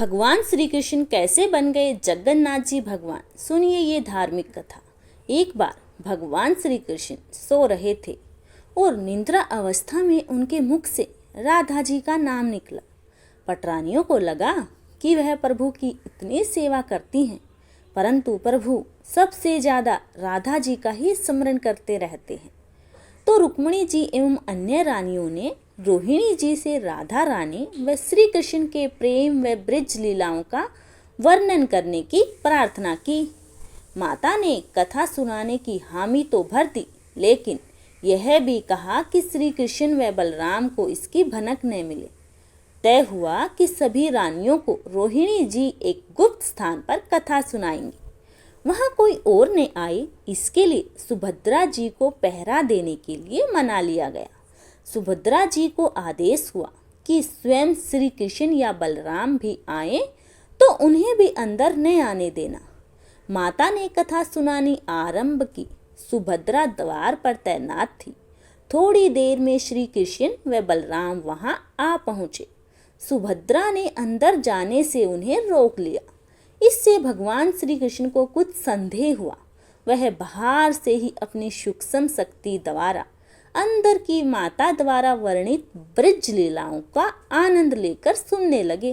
भगवान श्री कृष्ण कैसे बन गए जगन्नाथ जी भगवान। सुनिए ये धार्मिक कथा। एक बार भगवान श्री कृष्ण सो रहे थे और निद्रा अवस्था में उनके मुख से राधा जी का नाम निकला। पटरानियों को लगा कि वह प्रभु की इतनी सेवा करती हैं, परंतु प्रभु सबसे ज़्यादा राधा जी का ही स्मरण करते रहते हैं। तो रुक्मिणी जी एवं अन्य रानियों ने रोहिणी जी से राधा रानी व श्री कृष्ण के प्रेम व ब्रज लीलाओं का वर्णन करने की प्रार्थना की। माता ने कथा सुनाने की हामी तो भर दी, लेकिन यह भी कहा कि श्री कृष्ण व बलराम को इसकी भनक न मिले। तय हुआ कि सभी रानियों को रोहिणी जी एक गुप्त स्थान पर कथा सुनाएंगी। वहाँ कोई और न आए, इसके लिए सुभद्रा जी को पहरा देने के लिए मना लिया गया। सुभद्रा जी को आदेश हुआ कि स्वयं श्री कृष्ण या बलराम भी आए तो उन्हें भी अंदर न आने देना। माता ने कथा सुनानी आरंभ की। सुभद्रा द्वार पर तैनात थी। थोड़ी देर में श्री कृष्ण व बलराम वहां आ पहुंचे। सुभद्रा ने अंदर जाने से उन्हें रोक लिया। इससे भगवान श्री कृष्ण को कुछ संदेह हुआ। वह बाहर से ही अपनी सूक्ष्म शक्ति द्वारा अंदर की माता द्वारा वर्णित ब्रज लीलाओं का आनंद लेकर सुनने लगे।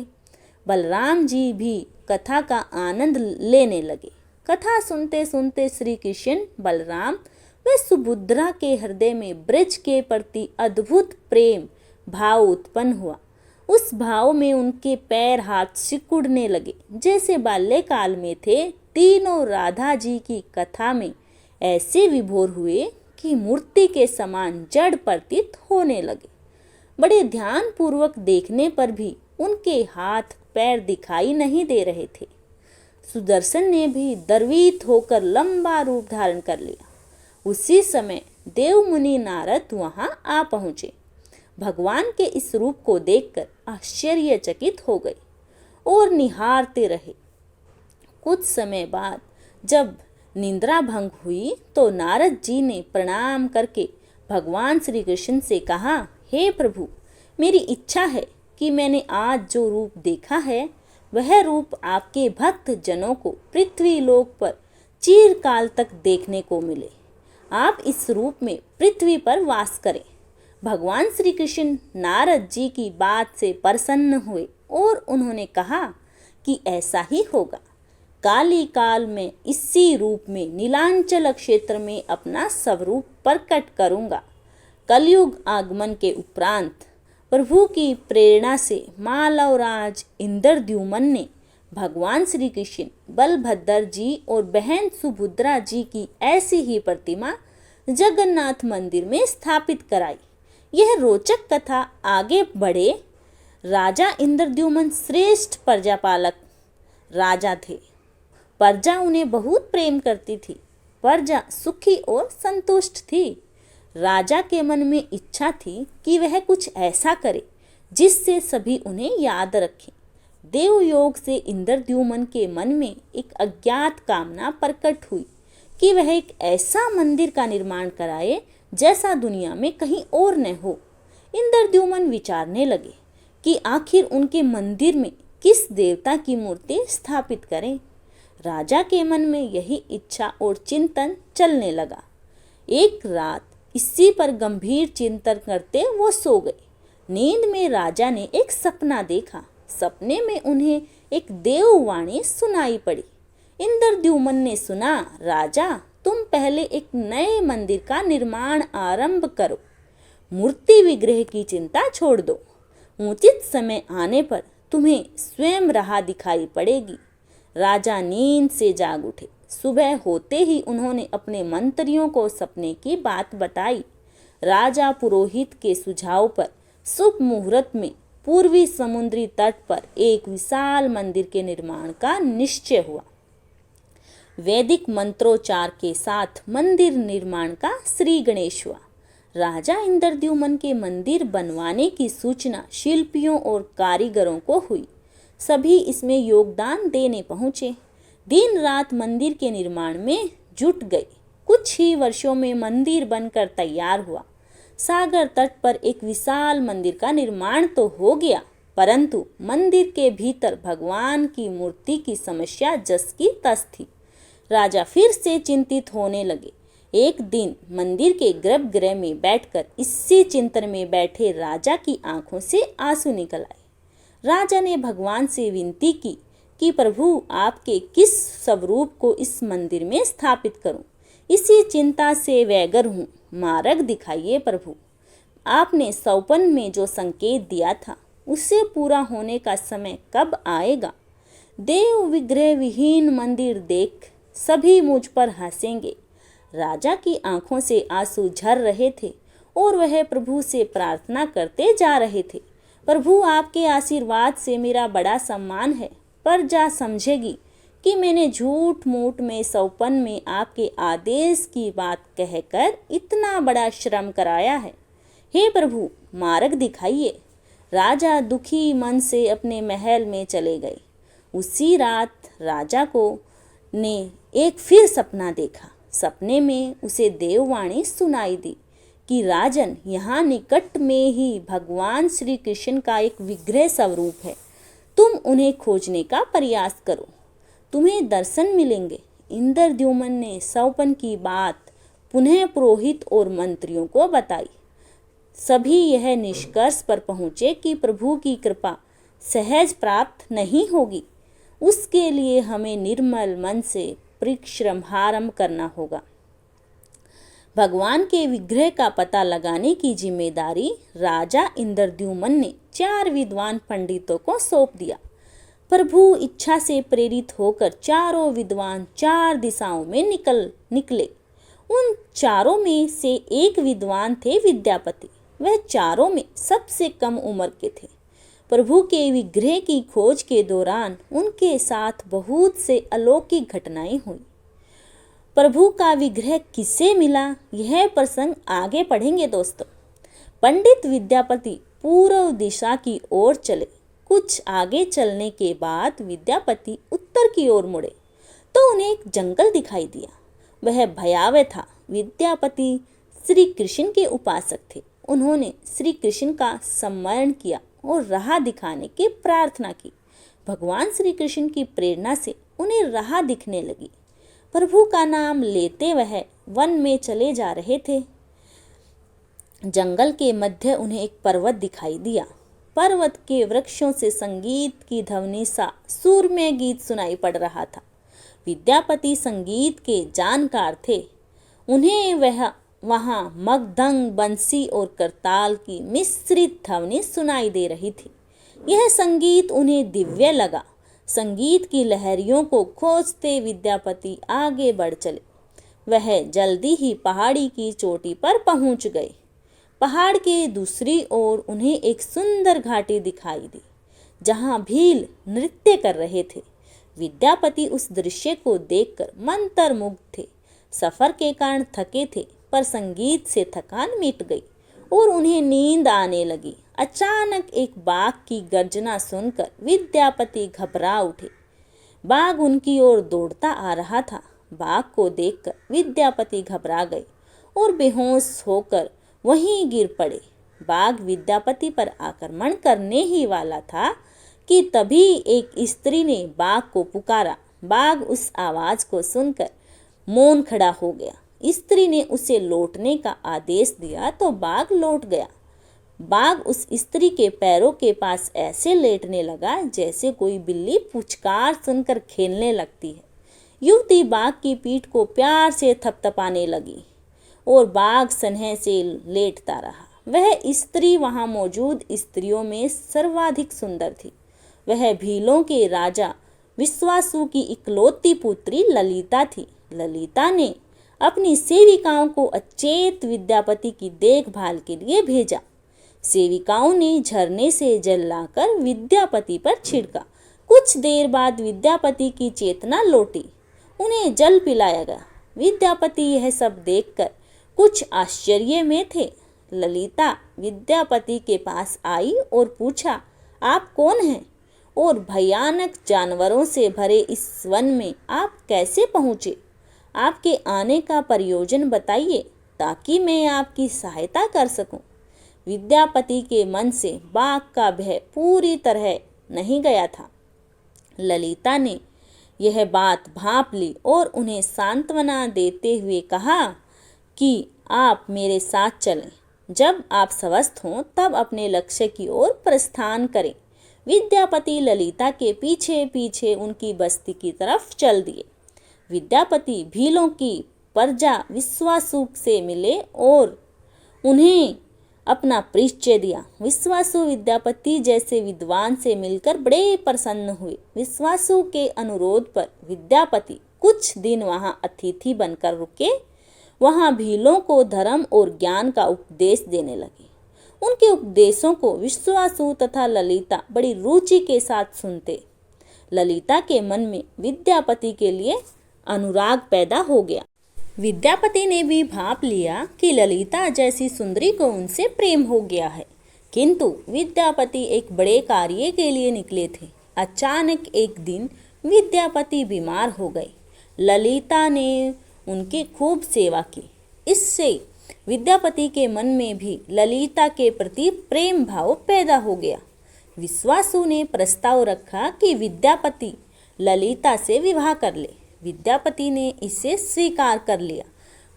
बलराम जी भी कथा का आनंद लेने लगे। कथा सुनते सुनते श्री कृष्ण, बलराम व सुभद्रा के हृदय में ब्रज के प्रति अद्भुत प्रेम भाव उत्पन्न हुआ। उस भाव में उनके पैर हाथ सिकुड़ने लगे, जैसे बाल्यकाल में थे। तीनों राधा जी की कथा में ऐसे विभोर हुए कि मूर्ति के समान जड़ प्रतीत होने लगे। बड़े ध्यान पूर्वक देखने पर भी उनके हाथ पैर दिखाई नहीं दे रहे थे। सुदर्शन ने भी द्रवित होकर लंबा रूप धारण कर लिया। उसी समय देव मुनि नारद वहां आ पहुंचे। भगवान के इस रूप को देखकर आश्चर्यचकित हो गए और निहारते रहे। कुछ समय बाद जब निद्रा भंग हुई तो नारद जी ने प्रणाम करके भगवान श्री कृष्ण से कहा, हे प्रभु, मेरी इच्छा है कि मैंने आज जो रूप देखा है वह रूप आपके भक्त जनों को पृथ्वी लोक पर चिरकाल तक देखने को मिले। आप इस रूप में पृथ्वी पर वास करें। भगवान श्री कृष्ण नारद जी की बात से प्रसन्न हुए और उन्होंने कहा कि ऐसा ही होगा। काली काल में इसी रूप में नीलांचल क्षेत्र में अपना स्वरूप प्रकट करूंगा। कलयुग आगमन के उपरांत प्रभु की प्रेरणा से मालवराज इंद्रद्युमन ने भगवान श्री कृष्ण, बलभद्र जी और बहन सुभद्रा जी की ऐसी ही प्रतिमा जगन्नाथ मंदिर में स्थापित कराई। यह रोचक कथा आगे बढ़े। राजा इंद्रद्युमन श्रेष्ठ प्रजापालक राजा थे। प्रजा उन्हें बहुत प्रेम करती थी। प्रजा सुखी और संतुष्ट थी। राजा के मन में इच्छा थी कि वह कुछ ऐसा करे जिससे सभी उन्हें याद रखें। देवयोग से इंद्रद्युमन के मन में एक अज्ञात कामना प्रकट हुई कि वह एक ऐसा मंदिर का निर्माण कराए जैसा दुनिया में कहीं और न हो। इंद्रद्युमन विचारने लगे कि आखिर उनके मंदिर में किस देवता की मूर्ति स्थापित करें। राजा के मन में यही इच्छा और चिंतन चलने लगा। एक रात इसी पर गंभीर चिंतन करते वो सो गए। नींद में राजा ने एक सपना देखा। सपने में उन्हें एक देववाणी सुनाई पड़ी। इंद्रद्युमन ने सुना, राजा, तुम पहले एक नए मंदिर का निर्माण आरंभ करो। मूर्ति विग्रह की चिंता छोड़ दो। उचित समय आने पर तुम्हें स्वयं राह दिखाई पड़ेगी। राजा नींद से जाग उठे। सुबह होते ही उन्होंने अपने मंत्रियों को सपने की बात बताई। राजा पुरोहित के सुझाव पर शुभ मुहूर्त में पूर्वी समुद्री तट पर एक विशाल मंदिर के निर्माण का निश्चय हुआ। वैदिक मंत्रोच्चार के साथ मंदिर निर्माण का श्री गणेश हुआ। राजा इंद्रद्युमन के मंदिर बनवाने की सूचना शिल्पियों और कारीगरों को हुई। सभी इसमें योगदान देने पहुंचे। दिन रात मंदिर के निर्माण में जुट गए। कुछ ही वर्षों में मंदिर बनकर तैयार हुआ। सागर तट पर एक विशाल मंदिर का निर्माण तो हो गया, परंतु मंदिर के भीतर भगवान की मूर्ति की समस्या जस की तस थी। राजा फिर से चिंतित होने लगे। एक दिन मंदिर के गर्भगृह में बैठकर इसी चिंतन में बैठे राजा की आंखों से आंसू निकल आए। राजा ने भगवान से विनती की कि प्रभु, आपके किस स्वरूप को इस मंदिर में स्थापित करूं? इसी चिंता से व्यग्र हूँ। मार्ग दिखाइए प्रभु। आपने स्वप्न में जो संकेत दिया था उससे पूरा होने का समय कब आएगा? देव विग्रह विहीन मंदिर देख सभी मुझ पर हंसेंगे। राजा की आंखों से आंसू झर रहे थे और वह प्रभु से प्रार्थना करते जा रहे थे। प्रभु, आपके आशीर्वाद से मेरा बड़ा सम्मान है। प्रजा समझेगी कि मैंने झूठ मूठ में स्वप्न में आपके आदेश की बात कहकर इतना बड़ा श्रम कराया है। हे प्रभु, मार्ग दिखाइए। राजा दुखी मन से अपने महल में चले गए। उसी रात राजा को ने एक फिर सपना देखा। सपने में उसे देववाणी सुनाई दी कि राजन, यहाँ निकट में ही भगवान श्री कृष्ण का एक विग्रह स्वरूप है। तुम उन्हें खोजने का प्रयास करो, तुम्हें दर्शन मिलेंगे। इंद्रद्युम्न ने स्वप्न की बात पुनः पुरोहित और मंत्रियों को बताई। सभी यह निष्कर्ष पर पहुँचे कि प्रभु की कृपा सहज प्राप्त नहीं होगी। उसके लिए हमें निर्मल मन से परिश्रम आरंभ करना होगा। भगवान के विग्रह का पता लगाने की जिम्मेदारी राजा इंद्रद्युम्न ने 4 विद्वान पंडितों को सौंप दिया। प्रभु इच्छा से प्रेरित होकर चारों विद्वान 4 दिशाओं में निकले। उन चारों में से एक विद्वान थे विद्यापति। वह चारों में सबसे कम उम्र के थे। प्रभु के विग्रह की खोज के दौरान उनके साथ बहुत से अलौकिक घटनाएं हुई। प्रभु का विग्रह किसे मिला, यह प्रसंग आगे पढ़ेंगे दोस्तों। पंडित विद्यापति पूर्व दिशा की ओर चले। कुछ आगे चलने के बाद विद्यापति उत्तर की ओर मुड़े तो उन्हें एक जंगल दिखाई दिया। वह भयावह था। विद्यापति श्री कृष्ण के उपासक थे। उन्होंने श्री कृष्ण का स्मरण किया और राह दिखाने की प्रार्थना की। भगवान श्री कृष्ण की प्रेरणा से उन्हें राह दिखने लगी। प्रभु का नाम लेते वह वन में चले जा रहे थे। जंगल के मध्य उन्हें एक पर्वत दिखाई दिया। पर्वत के वृक्षों से संगीत की ध्वनि सा सुरमय गीत सुनाई पड़ रहा था। विद्यापति संगीत के जानकार थे। उन्हें वहाँ मृदंग, बंसी और करताल की मिश्रित ध्वनि सुनाई दे रही थी। यह संगीत उन्हें दिव्य लगा। संगीत की लहरियों को खोजते विद्यापति आगे बढ़ चले। वह जल्दी ही पहाड़ी की चोटी पर पहुंच गए। पहाड़ के दूसरी ओर उन्हें एक सुंदर घाटी दिखाई दी जहां भील नृत्य कर रहे थे। विद्यापति उस दृश्य को देखकर मंत्रमुग्ध थे। सफर के कारण थके थे, पर संगीत से थकान मिट गई और उन्हें नींद आने लगी। अचानक एक बाघ की गर्जना सुनकर विद्यापति घबरा उठे। बाघ उनकी ओर दौड़ता आ रहा था। बाघ को देखकर विद्यापति घबरा गए और बेहोश होकर वहीं गिर पड़े। बाघ विद्यापति पर आक्रमण करने ही वाला था कि तभी एक स्त्री ने बाघ को पुकारा। बाघ उस आवाज को सुनकर मौन खड़ा हो गया। स्त्री ने उसे लौटने का आदेश दिया तो बाघ लौट गया। बाघ उस स्त्री के पैरों के पास ऐसे लेटने लगा जैसे कोई बिल्ली पुचकार सुनकर खेलने लगती है। युवती बाघ की पीठ को प्यार से थपथपाने लगी और बाघ स्नेह से लेटता रहा। वह स्त्री वहां मौजूद स्त्रियों में सर्वाधिक सुंदर थी। वह भीलों के राजा विश्वासु की इकलौती पुत्री ललिता थी। ललिता ने अपनी सेविकाओं को अचेत विद्यापति की देखभाल के लिए भेजा। सेविकाओं ने झरने से जल लाकर विद्यापति पर छिड़का। कुछ देर बाद विद्यापति की चेतना लौटी। उन्हें जल पिलाया गया। विद्यापति यह सब देखकर कुछ आश्चर्य में थे। ललिता विद्यापति के पास आई और पूछा, आप कौन हैं और भयानक जानवरों से भरे इस वन में आप कैसे पहुँचे? आपके आने का प्रयोजन बताइए ताकि मैं आपकी सहायता कर सकूं। विद्यापति के मन से बाघ का भय पूरी तरह नहीं गया था। ललिता ने यह बात भांप ली और उन्हें सांत्वना देते हुए कहा कि आप मेरे साथ चलें। जब आप स्वस्थ हों तब अपने लक्ष्य की ओर प्रस्थान करें। विद्यापति ललिता के पीछे पीछे उनकी बस्ती की तरफ चल दिए। विद्यापति भीलों की प्रजा विश्वासु से मिले और उन्हें अपना परिचय दिया। विश्वासु विद्यापति जैसे विद्वान से मिलकर बड़े प्रसन्न हुए। विश्वासु के अनुरोध पर विद्यापति कुछ दिन वहां अतिथि बनकर रुके। वहां भीलों को धर्म और ज्ञान का उपदेश देने लगे। उनके उपदेशों को विश्वासु तथा ललिता बड़ी रुचि के साथ सुनते। ललिता के मन में विद्यापति के लिए अनुराग पैदा हो गया। विद्यापति ने भी भांप लिया कि ललिता जैसी सुंदरी को उनसे प्रेम हो गया है, किंतु विद्यापति एक बड़े कार्य के लिए निकले थे। अचानक एक दिन विद्यापति बीमार हो गए। ललिता ने उनकी खूब सेवा की। इससे विद्यापति के मन में भी ललिता के प्रति प्रेम भाव पैदा हो गया। विश्वासु ने प्रस्ताव रखा कि विद्यापति ललिता से विवाह कर ले। विद्यापति ने इसे स्वीकार कर लिया।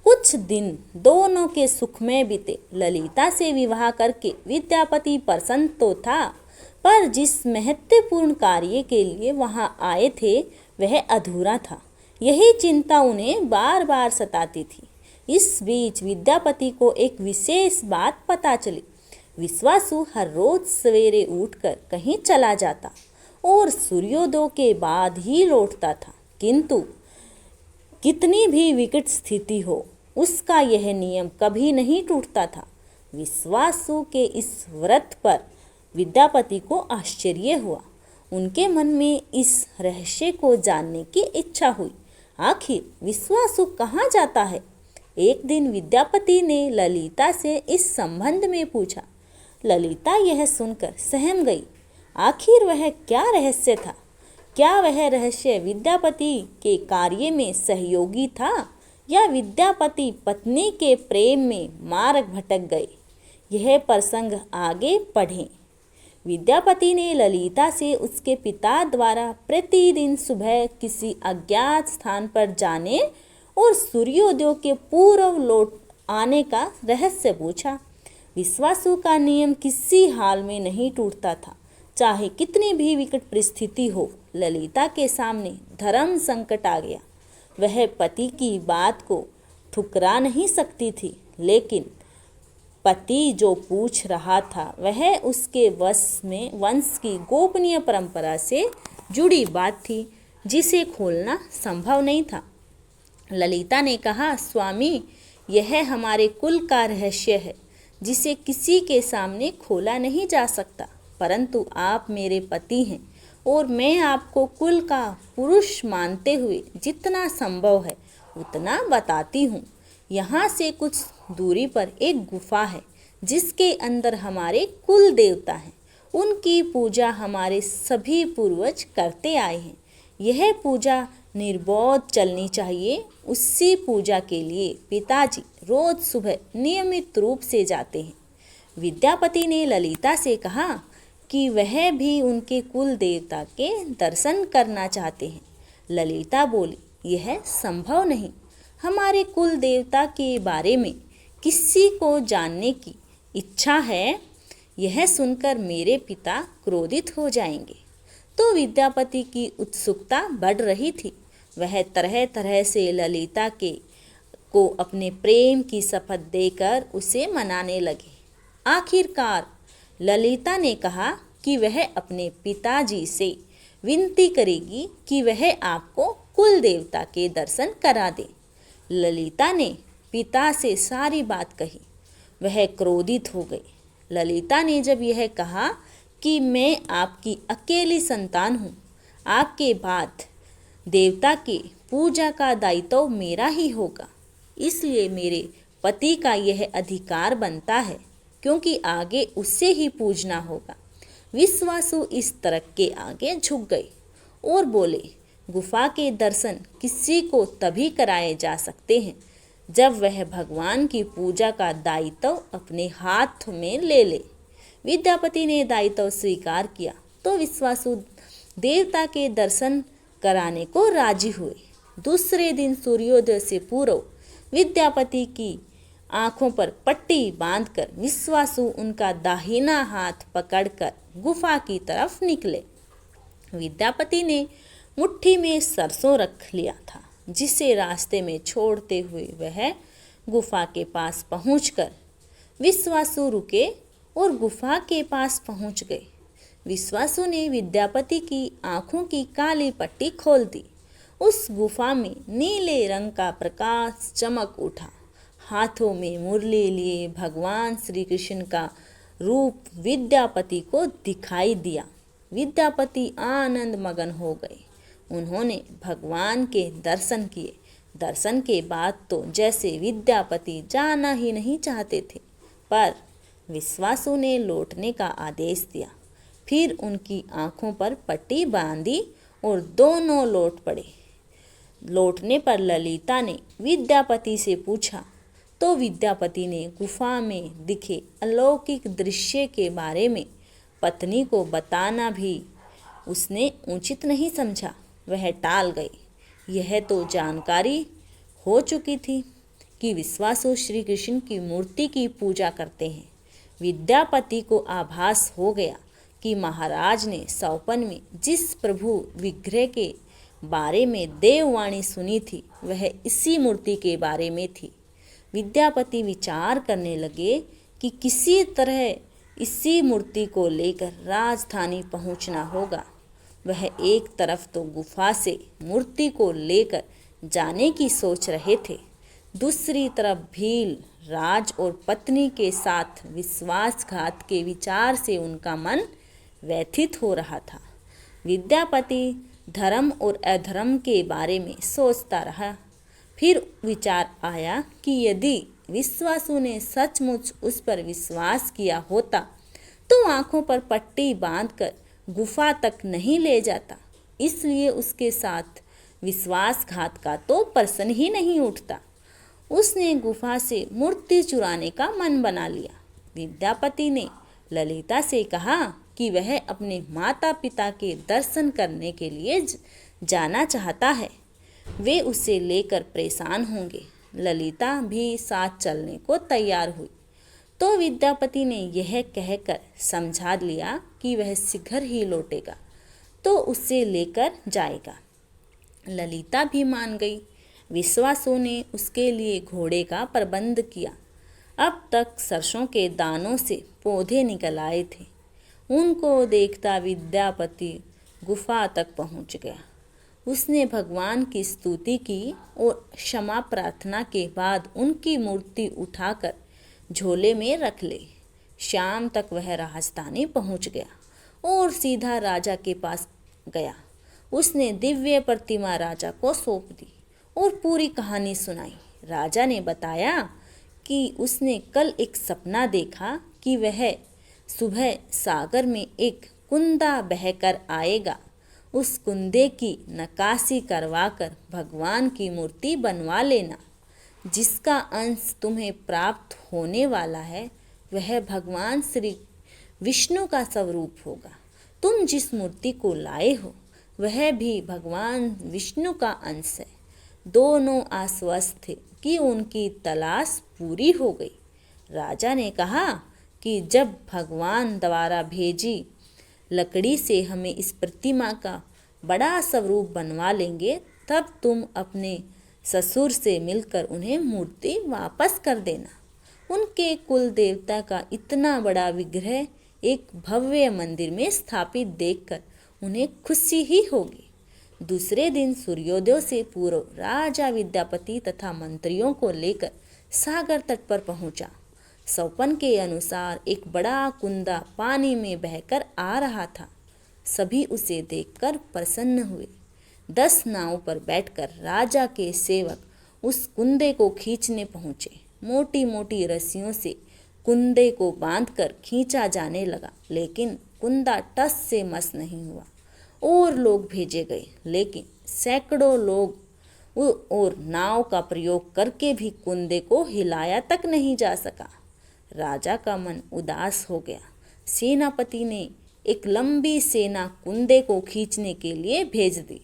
कुछ दिन दोनों के सुखमय बीते। ललिता से विवाह करके विद्यापति प्रसन्न तो था, पर जिस महत्वपूर्ण कार्य के लिए वहां आए थे वह अधूरा था। यही चिंता उन्हें बार बार सताती थी। इस बीच विद्यापति को एक विशेष बात पता चली। विश्वासु हर रोज सवेरे उठकर कहीं चला जाता और सूर्योदय के बाद ही लौटता था, किंतु कितनी भी विकट स्थिति हो उसका यह नियम कभी नहीं टूटता था। विश्वासु के इस व्रत पर विद्यापति को आश्चर्य हुआ। उनके मन में इस रहस्य को जानने की इच्छा हुई। आखिर विश्वासु कहाँ जाता है? एक दिन विद्यापति ने ललिता से इस संबंध में पूछा। ललिता यह सुनकर सहम गई। आखिर वह क्या रहस्य था? क्या वह रहस्य विद्यापति के कार्य में सहयोगी था या विद्यापति पत्नी के प्रेम में मार्ग भटक गए? यह प्रसंग आगे पढ़ें। विद्यापति ने ललिता से उसके पिता द्वारा प्रतिदिन सुबह किसी अज्ञात स्थान पर जाने और सूर्योदय के पूर्व लौट आने का रहस्य पूछा। विश्वासु का नियम किसी हाल में नहीं टूटता था, चाहे कितनी भी विकट परिस्थिति हो। ललिता के सामने धर्म संकट आ गया। वह पति की बात को ठुकरा नहीं सकती थी, लेकिन पति जो पूछ रहा था वह उसके वंश की गोपनीय परंपरा से जुड़ी बात थी, जिसे खोलना संभव नहीं था। ललिता ने कहा, स्वामी, यह हमारे कुल का रहस्य है जिसे किसी के सामने खोला नहीं जा सकता, परंतु आप मेरे पति हैं और मैं आपको कुल का पुरुष मानते हुए जितना संभव है उतना बताती हूँ। यहाँ से कुछ दूरी पर एक गुफा है जिसके अंदर हमारे कुल देवता हैं। उनकी पूजा हमारे सभी पूर्वज करते आए हैं। यह पूजा निर्बोध चलनी चाहिए। उसी पूजा के लिए पिताजी रोज सुबह नियमित रूप से जाते हैं। विद्यापति ने ललिता से कहा कि वह भी उनके कुल देवता के दर्शन करना चाहते हैं। ललिता बोली, यह संभव नहीं। हमारे कुल देवता के बारे में किसी को जानने की इच्छा है, यह सुनकर मेरे पिता क्रोधित हो जाएंगे। तो विद्यापति की उत्सुकता बढ़ रही थी। वह तरह तरह से ललिता को अपने प्रेम की शपथ देकर उसे मनाने लगे। आखिरकार ललिता ने कहा कि वह अपने पिताजी से विनती करेगी कि वह आपको कुल देवता के दर्शन करा दे। ललिता ने पिता से सारी बात कही। वह क्रोधित हो गई। ललिता ने जब यह कहा कि मैं आपकी अकेली संतान हूँ, आपके बाद देवता के पूजा का दायित्व मेरा ही होगा, इसलिए मेरे पति का यह अधिकार बनता है, क्योंकि आगे उससे ही पूजना होगा। विश्वासु इस तर्क के आगे झुक गए और बोले, गुफा के दर्शन किसी को तभी कराए जा सकते हैं जब वह भगवान की पूजा का दायित्व अपने हाथ में ले ले। विद्यापति ने दायित्व स्वीकार किया तो विश्वासु देवता के दर्शन कराने को राजी हुए। दूसरे दिन सूर्योदय से पूर्व विद्यापति की आंखों पर पट्टी बांधकर विश्वासु उनका दाहिना हाथ पकड़कर गुफा की तरफ निकले। विद्यापति ने मुट्ठी में सरसों रख लिया था, जिसे रास्ते में छोड़ते हुए वह गुफा के पास पहुंचकर विश्वासु रुके और गुफा के पास पहुंच गए। विश्वासु ने विद्यापति की आंखों की काली पट्टी खोल दी। उस गुफा में नीले रंग का प्रकाश चमक उठा। हाथों में मुरली लिए भगवान श्री कृष्ण का रूप विद्यापति को दिखाई दिया। विद्यापति आनंद मगन हो गए। उन्होंने भगवान के दर्शन किए। दर्शन के बाद तो जैसे विद्यापति जाना ही नहीं चाहते थे, पर विश्वासु ने लौटने का आदेश दिया। फिर उनकी आंखों पर पट्टी बांधी और दोनों लौट पड़े। लौटने पर ललिता ने विद्यापति से पूछा तो विद्यापति ने गुफा में दिखे अलौकिक दृश्य के बारे में पत्नी को बताना भी उसने उचित नहीं समझा। वह टाल गई। यह तो जानकारी हो चुकी थी कि विश्वासु श्री कृष्ण की मूर्ति की पूजा करते हैं। विद्यापति को आभास हो गया कि महाराज ने सौपन में जिस प्रभु विग्रह के बारे में देववाणी सुनी थी वह इसी मूर्ति के बारे में थी। विद्यापति विचार करने लगे कि किसी तरह इसी मूर्ति को लेकर राजधानी पहुंचना होगा। वह एक तरफ तो गुफा से मूर्ति को लेकर जाने की सोच रहे थे, दूसरी तरफ भील राज और पत्नी के साथ विश्वासघात के विचार से उनका मन व्यथित हो रहा था। विद्यापति धर्म और अधर्म के बारे में सोचता रहा। फिर विचार आया कि यदि विश्वासु ने सचमुच उस पर विश्वास किया होता तो आंखों पर पट्टी बांधकर गुफा तक नहीं ले जाता। इसलिए उसके साथ विश्वासघात का तो प्रश्न ही नहीं उठता। उसने गुफा से मूर्ति चुराने का मन बना लिया। विद्यापति ने ललिता से कहा कि वह अपने माता पिता के दर्शन करने के लिए जाना चाहता है। वे उसे लेकर परेशान होंगे। ललिता भी साथ चलने को तैयार हुई तो विद्यापति ने यह कहकर समझा लिया कि वह शीघ्र ही लौटेगा तो उसे लेकर जाएगा। ललिता भी मान गई। विश्वासु ने उसके लिए घोड़े का प्रबंध किया। अब तक सरसों के दानों से पौधे निकल आए थे। उनको देखता विद्यापति गुफा तक पहुंच गया। उसने भगवान की स्तुति की और क्षमा प्रार्थना के बाद उनकी मूर्ति उठाकर झोले में रख ले। शाम तक वह राजधानी पहुंच गया और सीधा राजा के पास गया। उसने दिव्य प्रतिमा राजा को सौंप दी और पूरी कहानी सुनाई। राजा ने बताया कि उसने कल एक सपना देखा कि वह सुबह सागर में एक कुंदा बहकर आएगा। उस कुंदे की नक्काशी करवाकर भगवान की मूर्ति बनवा लेना। जिसका अंश तुम्हें प्राप्त होने वाला है वह भगवान श्री विष्णु का स्वरूप होगा। तुम जिस मूर्ति को लाए हो वह भी भगवान विष्णु का अंश है। दोनों आश्वस्त थे कि उनकी तलाश पूरी हो गई। राजा ने कहा कि जब भगवान द्वारा भेजी लकड़ी से हमें इस प्रतिमा का बड़ा स्वरूप बनवा लेंगे तब तुम अपने ससुर से मिलकर उन्हें मूर्ति वापस कर देना। उनके कुल देवता का इतना बड़ा विग्रह एक भव्य मंदिर में स्थापित देखकर उन्हें खुशी ही होगी। दूसरे दिन सूर्योदय से पूर्व राजा विद्यापति तथा मंत्रियों को लेकर सागर तट पर पहुंचा। सौपन के अनुसार एक बड़ा कुंदा पानी में बहकर आ रहा था। सभी उसे देखकर प्रसन्न हुए। 10 नाव पर बैठकर राजा के सेवक उस कुंदे को खींचने पहुंचे। मोटी मोटी रस्सियों से कुंदे को बांधकर खींचा जाने लगा, लेकिन कुंदा टस से मस नहीं हुआ। और लोग भेजे गए, लेकिन सैकड़ों लोग और नाव का प्रयोग करके भी कुंदे को हिलाया तक नहीं जा सका। राजा का मन उदास हो गया। सेनापति ने एक लंबी सेना कुंदे को खींचने के लिए भेज दी।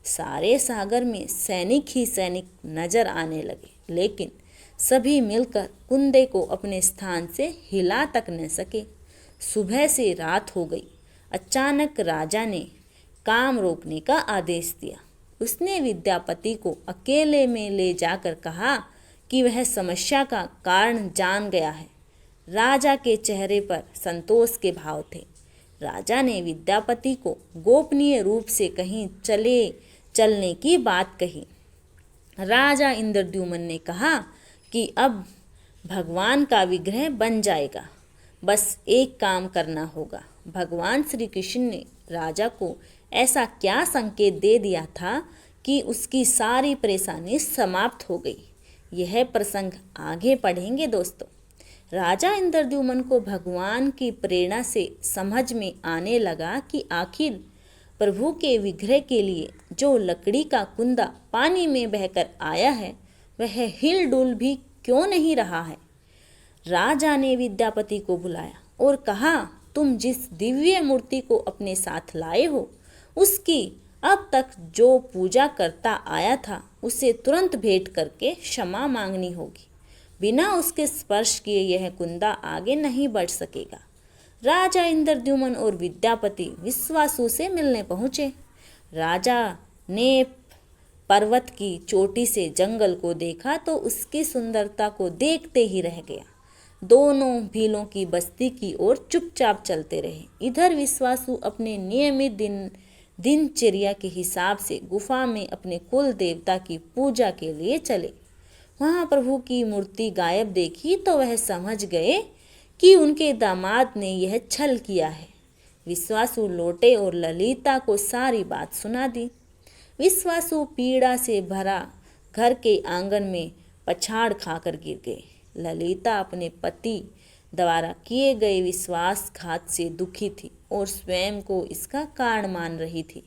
सारे सागर में सैनिक ही सैनिक नजर आने लगे, लेकिन सभी मिलकर कुंदे को अपने स्थान से हिला तक न सके। सुबह से रात हो गई। अचानक राजा ने काम रोकने का आदेश दिया। उसने विद्यापति को अकेले में ले जाकर कहा कि वह समस्या का कारण जान गया है। राजा के चेहरे पर संतोष के भाव थे। राजा ने विद्यापति को गोपनीय रूप से कहीं चलने की बात कही। राजा इंद्रद्युम्न ने कहा कि अब भगवान का विग्रह बन जाएगा, बस एक काम करना होगा। भगवान श्री कृष्ण ने राजा को ऐसा क्या संकेत दे दिया था कि उसकी सारी परेशानी समाप्त हो गई। यह प्रसंग आगे पढ़ेंगे दोस्तों। राजा इंद्रद्युम्न को भगवान की प्रेरणा से समझ में आने लगा कि आखिर प्रभु के विग्रह के लिए जो लकड़ी का कुंदा पानी में बहकर आया है, वह हिल डुल भी क्यों नहीं रहा है। राजा ने विद्यापति को बुलाया और कहा, तुम जिस दिव्य मूर्ति को अपने साथ लाए हो, उसकी अब तक जो पूजा करता आया था, उसे तुरंत भेंट करके क्षमा मांगनी होगी। बिना उसके स्पर्श किए यह कुंदा आगे नहीं बढ़ सकेगा। राजा इंद्रद्युम्न और विद्यापति विश्वासु से मिलने पहुँचे। राजा ने पर्वत की चोटी से जंगल को देखा तो उसकी सुंदरता को देखते ही रह गया। दोनों भीलों की बस्ती की ओर चुपचाप चलते रहे। इधर विश्वासु अपने नियमित दिनचर्या के हिसाब से गुफा में अपने कुल देवता की पूजा के लिए चले। वहाँ प्रभु की मूर्ति गायब देखी तो वह समझ गए कि उनके दामाद ने यह छल किया है। विश्वासु लौटे और ललिता को सारी बात सुना दी। विश्वासु पीड़ा से भरा घर के आंगन में पछाड़ खाकर गिर गए। ललिता अपने पति द्वारा किए गए विश्वासघात से दुखी थी और स्वयं को इसका कारण मान रही थी।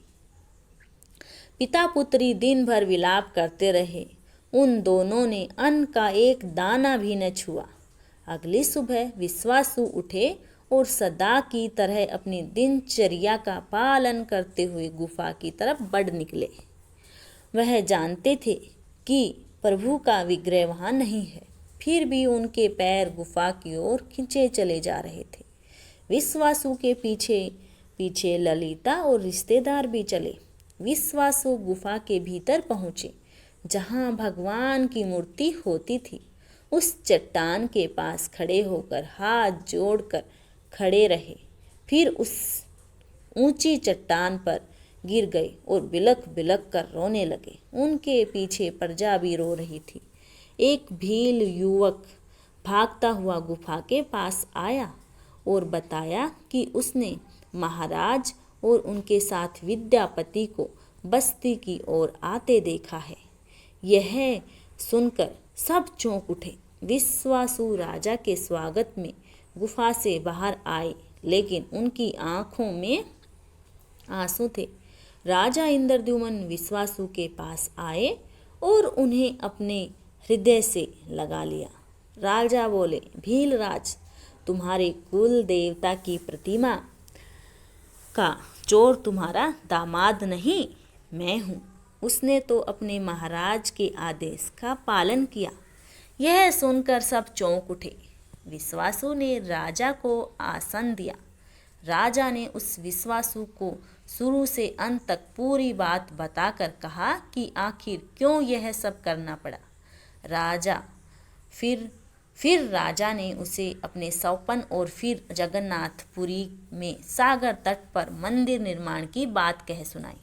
पिता पुत्री दिन भर विलाप करते रहे। उन दोनों ने अन्न का एक दाना भी न छुआ। अगली सुबह विश्वासु उठे और सदा की तरह अपनी दिनचर्या का पालन करते हुए गुफा की तरफ बढ़ निकले। वह जानते थे कि प्रभु का विग्रह वहाँ नहीं है, फिर भी उनके पैर गुफा की ओर खींचे चले जा रहे थे। विश्वासु के पीछे पीछे ललिता और रिश्तेदार भी चले। विश्वासु गुफा के भीतर पहुँचे, जहाँ भगवान की मूर्ति होती थी। उस चट्टान के पास खड़े होकर हाथ जोड़कर खड़े रहे, फिर उस ऊंची चट्टान पर गिर गए और बिलख बिलख कर रोने लगे। उनके पीछे प्रजा भी रो रही थी। एक भील युवक भागता हुआ गुफा के पास आया और बताया कि उसने महाराज और उनके साथ विद्यापति को बस्ती की ओर आते देखा है। यह सुनकर सब चौंक उठे। विश्वासु राजा के स्वागत में गुफा से बाहर आए, लेकिन उनकी आंखों में आंसू थे। राजा इंद्रद्युम्न विश्वासु के पास आए और उन्हें अपने हृदय से लगा लिया। राजा बोले, भीलराज, तुम्हारे कुल देवता की प्रतिमा का चोर तुम्हारा दामाद नहीं, मैं हूँ। उसने तो अपने महाराज के आदेश का पालन किया। यह सुनकर सब चौंक उठे। विश्वासु ने राजा को आसन दिया। राजा ने उस विश्वासु को शुरू से अंत तक पूरी बात बताकर कहा कि आखिर क्यों यह सब करना पड़ा। फिर राजा ने उसे अपने सौपन और फिर जगन्नाथपुरी में सागर तट पर मंदिर निर्माण की बात कह सुनाई।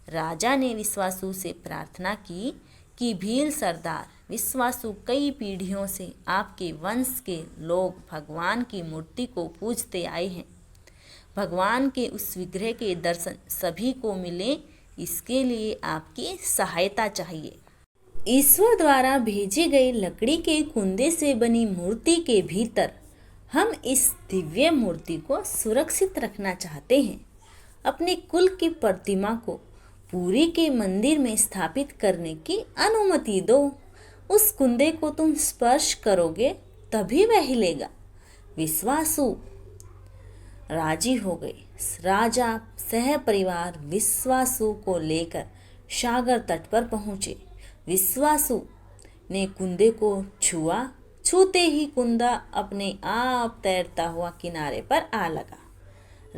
राजा ने विश्वासु से प्रार्थना की कि भील सरदार, विश्वासु कई पीढ़ियों से आपके वंश के लोग भगवान की मूर्ति को पूजते आए हैं। भगवान के उस विग्रह के दर्शन सभी को मिले, इसके लिए आपकी सहायता चाहिए। ईश्वर द्वारा भेजी गई लकड़ी के कुंदे से बनी मूर्ति के भीतर हम इस दिव्य मूर्ति को सुरक्षित रखना चाहते हैं। अपने कुल की प्रतिमा को पुरी के मंदिर में स्थापित करने की अनुमति दो। उस कुंदे को तुम स्पर्श करोगे तभी वह हिलेगा। विश्वासु राजी हो गए। राजा सह परिवार विश्वासु को लेकर सागर तट पर पहुँचे। विश्वासु ने कुंदे को छुआ। छूते ही कुंदा अपने आप तैरता हुआ किनारे पर आ लगा।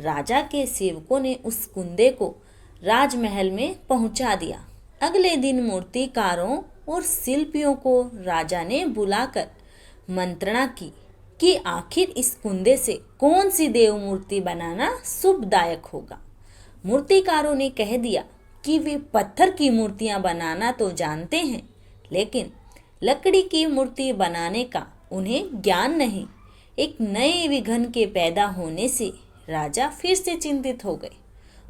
राजा के सेवकों ने उस कुंदे को राजमहल में पहुंचा दिया। अगले दिन मूर्तिकारों और शिल्पियों को राजा ने बुलाकर मंत्रणा की कि आखिर इस कुंदे से कौन सी देव मूर्ति बनाना शुभदायक होगा। मूर्तिकारों ने कह दिया कि वे पत्थर की मूर्तियां बनाना तो जानते हैं, लेकिन लकड़ी की मूर्ति बनाने का उन्हें ज्ञान नहीं। एक नए विघ्न के पैदा होने से राजा फिर से चिंतित हो गए।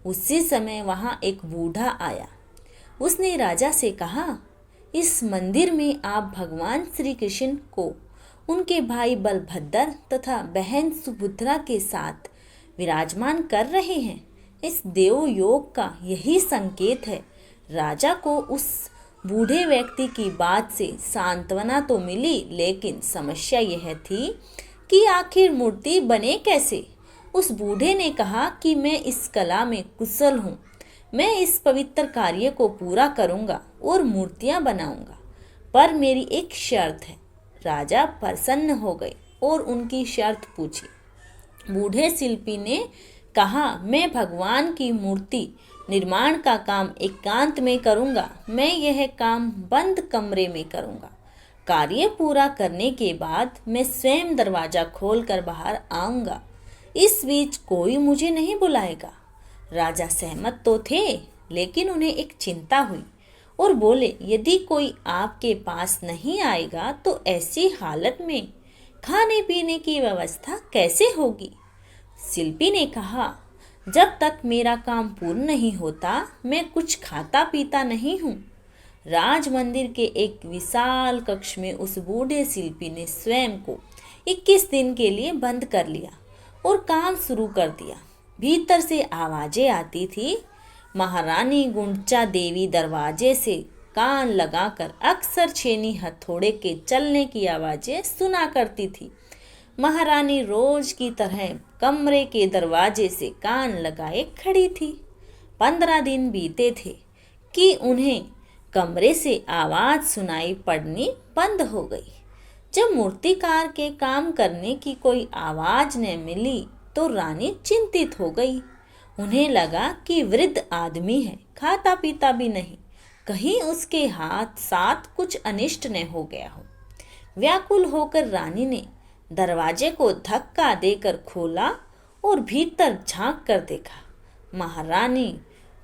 उसी समय वहां एक बूढ़ा आया। उसने राजा से कहा, इस मंदिर में आप भगवान श्री कृष्ण को उनके भाई बलभद्र तथा बहन सुभद्रा के साथ विराजमान कर रहे हैं। इस देव योग का यही संकेत है। राजा को उस बूढ़े व्यक्ति की बात से सांत्वना तो मिली, लेकिन समस्या यह थी कि आखिर मूर्ति बने कैसे। उस बूढ़े ने कहा कि मैं इस कला में कुशल हूँ। मैं इस पवित्र कार्य को पूरा करूँगा और मूर्तियाँ बनाऊँगा, पर मेरी एक शर्त है। राजा प्रसन्न हो गए और उनकी शर्त पूछी। बूढ़े शिल्पी ने कहा, मैं भगवान की मूर्ति निर्माण का काम एकांत में करूँगा। मैं यह काम बंद कमरे में करूँगा। कार्य पूरा करने के बाद मैं स्वयं दरवाज़ा खोलकर बाहर आऊँगा। इस बीच कोई मुझे नहीं बुलाएगा। राजा सहमत तो थे, लेकिन उन्हें एक चिंता हुई और बोले, यदि कोई आपके पास नहीं आएगा तो ऐसी हालत में खाने पीने की व्यवस्था कैसे होगी। शिल्पी ने कहा, जब तक मेरा काम पूर्ण नहीं होता मैं कुछ खाता पीता नहीं हूँ। राज मंदिर के एक विशाल कक्ष में उस बूढ़े शिल्पी ने स्वयं को 21 दिन के लिए बंद कर लिया और काम शुरू कर दिया। भीतर से आवाजें आती थी। महारानी गुंडचा देवी दरवाजे से कान लगाकर अक्सर छेनी हथौड़े के चलने की आवाजें सुना करती थी। महारानी रोज की तरह कमरे के दरवाजे से कान लगाए खड़ी थी। 15 दिन बीते थे कि उन्हें कमरे से आवाज सुनाई पड़नी बंद हो गई। जब मूर्तिकार के काम करने की कोई आवाज न मिली तो रानी चिंतित हो गई। उन्हें लगा कि वृद्ध आदमी है, खाता पीता भी नहीं, कहीं उसके हाथ साथ कुछ अनिष्ट न हो गया हो। व्याकुल होकर रानी ने दरवाजे को धक्का देकर खोला और भीतर झांक कर देखा। महारानी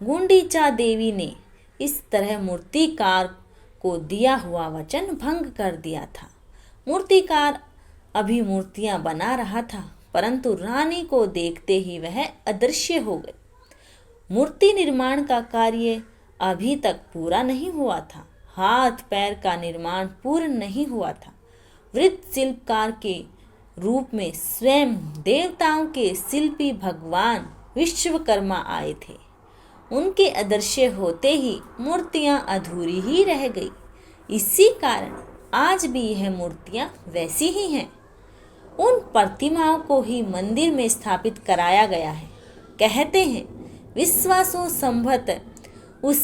गुंडीचा देवी ने इस तरह मूर्तिकार को दिया हुआ वचन भंग कर दिया था। मूर्तिकार अभी मूर्तियां बना रहा था, परंतु रानी को देखते ही वह अदृश्य हो गए। मूर्ति निर्माण का कार्य अभी तक पूरा नहीं हुआ था। हाथ पैर का निर्माण पूर्ण नहीं हुआ था। वृद्ध शिल्पकार के रूप में स्वयं देवताओं के शिल्पी भगवान विश्वकर्मा आए थे। उनके अदृश्य होते ही मूर्तियां अधूरी ही रह गई। इसी कारण आज भी यह मूर्तियां वैसी ही हैं। उन प्रतिमाओं को ही मंदिर में स्थापित कराया गया है। कहते हैं विश्वासु संभत उस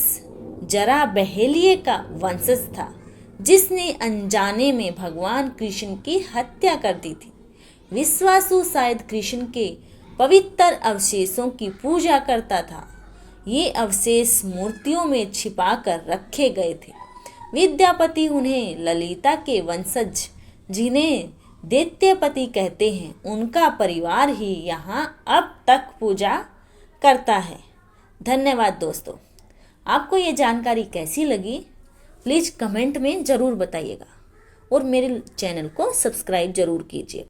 जरा बहेलिये का वंशज था, जिसने अनजाने में भगवान कृष्ण की हत्या कर दी थी। विश्वासु शायद कृष्ण के पवित्र अवशेषों की पूजा करता था। ये अवशेष मूर्तियों में छिपा कर रखे गए थे। विद्यापति उन्हें ललिता के वंशज, जिन्हें दैत्यपति कहते हैं, उनका परिवार ही यहाँ अब तक पूजा करता है। धन्यवाद दोस्तों। आपको ये जानकारी कैसी लगी प्लीज़ कमेंट में ज़रूर बताइएगा और मेरे चैनल को सब्सक्राइब ज़रूर कीजिए।